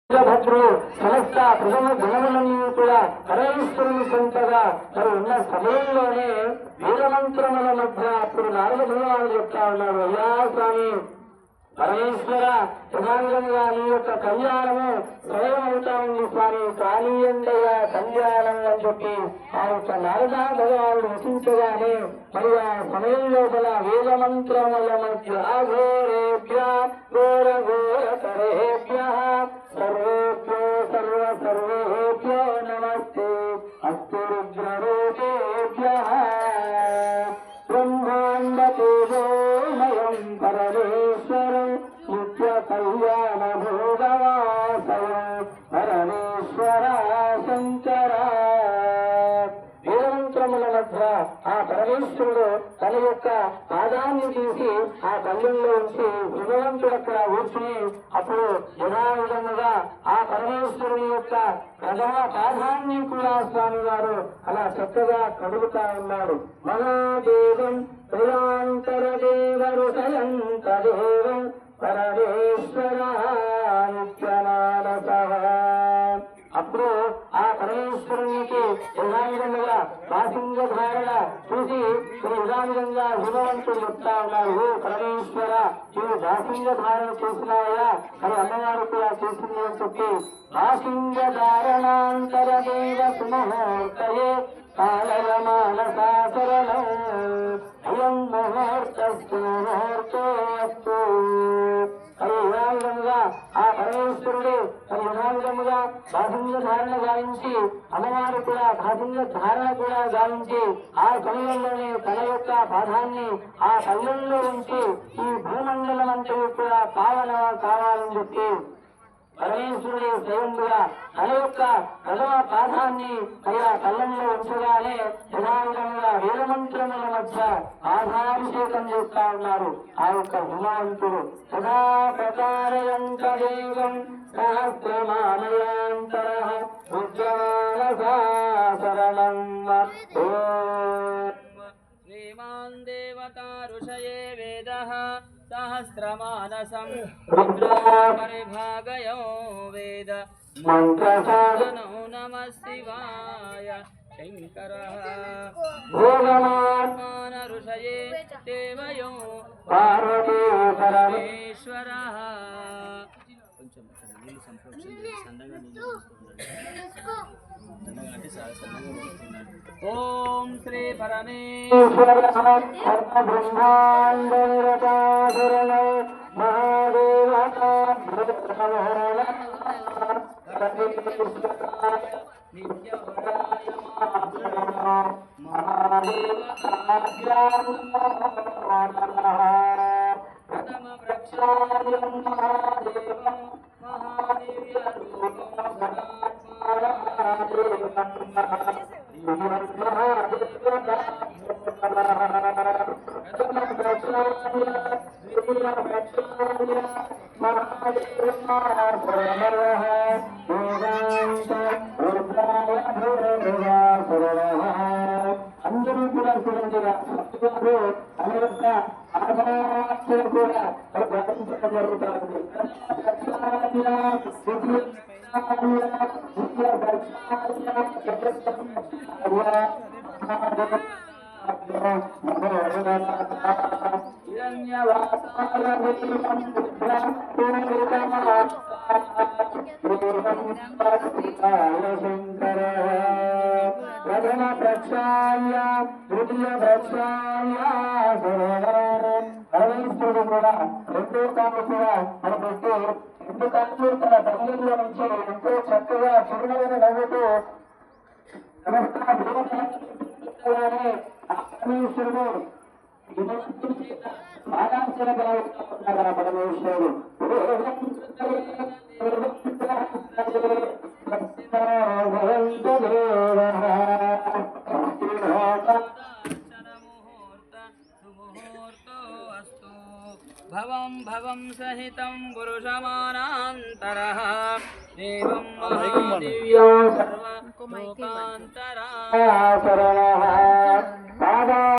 భద్రులు సమస్త ప్రథమ గుణములన్నీ కూడా పరమేశ్వరుని సొంతగా మరి ఉన్న సమయంలోనే వీరమంత్రముల మధ్య అప్పుడు నారద భగవానుడు చెప్తా ఉన్నాడు, అయ్యా స్వామి పరమేశ్వర ప్రధానంగా నీ యొక్క కళ్యాణము స్వయం అవుతా ఉంది స్వామి, కాళీయండయ కళ్యాణం అని చెప్పి ఆ యొక్క నారద భగవానుడు వచించగానే మరి ఆ సమయం లోపల వేదమంత్రముల మధ్య ఘోరేభ్య ఘోర ఘోరతరేభ్య సర్వేభ్యో సర్వ సర్వేభ్యో నమస్తే అస్తు రుద్రరూపేభ్య బ్రహ్మాండ తేజోమయం పరమేశ్వరం నిత్య కళ్యాణ భోగవాసయం పరమేశ్వర శంకర. వేదమంత్రముల మధ్య ఆ పరమేశ్వరుడు తన యొక్క పాదాన్ని తీసి ఆ పల్లెల్లో ఉంచి భగవంతుడు అక్కడ కూర్చుని అప్పుడు యథావిధముగా ఆ పరమేశ్వరుని యొక్క ప్రథమ పాదాన్ని కూడా స్వామి వారు అలా చక్కగా కడుగుతా ఉన్నాడు. మహాదేవం ప్రియాంతర దేవరు సయంతదేవం పరమేశ్వర నిత్యమానస. అప్పుడు ఆ పరమేశ్వరునికి యథావిధంగా బాసింగ ధారణ చూసి యథావిధంగా హిమవంతుడు చెప్తా ఉన్నారు, ఓ పరమేశ్వర నీవు బాసింగ ధారణ చేసినాయా అని అమ్మవారు కూడా చేసింది అని చెప్పి బాసింగ ధారణాంతర దేవ సుముహూర్తయే కాలయ మానసాచరణం అయం ముహూర్తస్తు ముహూర్తోస్తు అని యథావిధముగా ఆ పరమేశ్వరుడు మరి యథావిధముగా బాసింగ ధారణ గావించి అమ్మవారు కూడా బాసింగ ధారణ కూడా గావించి ఆ సమయంలోనే తన యొక్క పాదాన్ని ఆ పల్లెల్లో ఉంచి ఈ భూమండలం అంతా కూడా కావాలని చెప్పి పరమేశ్వరుడు స్వయంగా తన యొక్క ప్రథమ పాదాన్ని అలా కళ్ళంలో ఉంచగానే యథావిధంగా వేదమంత్రముల మధ్య పాదాభిషేకం చేస్తా ఉన్నారు ఆ యొక్క హిమవంతుడు. సదా ప్రకారయంత దేవం సహస్రమానయాంతర ఉజ్జమానసారణం శ్రీమాన్ దేవతా ఋషయే వేదః సహస్రమానసం పరిభాగయో వేద మంత్రసాధనో నమః శివాయ శంకరః భోగమాన ఋషయే దేవయో పరమేశ్వరః. కొంచెం అక్కడ నీళ్ళు సంప్రోక్షణ సన్నగా నీళ్ళు ఓం శ్రీ పరమేశ్వర ప్రథమ ప్రక్షాళం మహాదేవం మహాదివ్య అందరూ కూడా చూడండిగా అనేక ఆధారాలు కూడా గ్రహించడం జరుగుతుంది. ప్రథమ ప్రక్షాళ్య తృతీయ ప్రక్షాళ్య పరమేశ్వరుడు కూడా రెండో కాలు కూడా మనకు రెండు కాళ్ళు తన దండ్రుల నుంచి ఎంతో చక్కగా చిరునవ్వున నవ్వుతూ పరమేశ్వరుడు ఆకాంక్షణ కలుగుతున్నారు. పరమేశ్వరుడు భవం భవం సహితం పురుషమానాంతరః దేవం మహాదివ్యో సర్వ లోకాంతరా.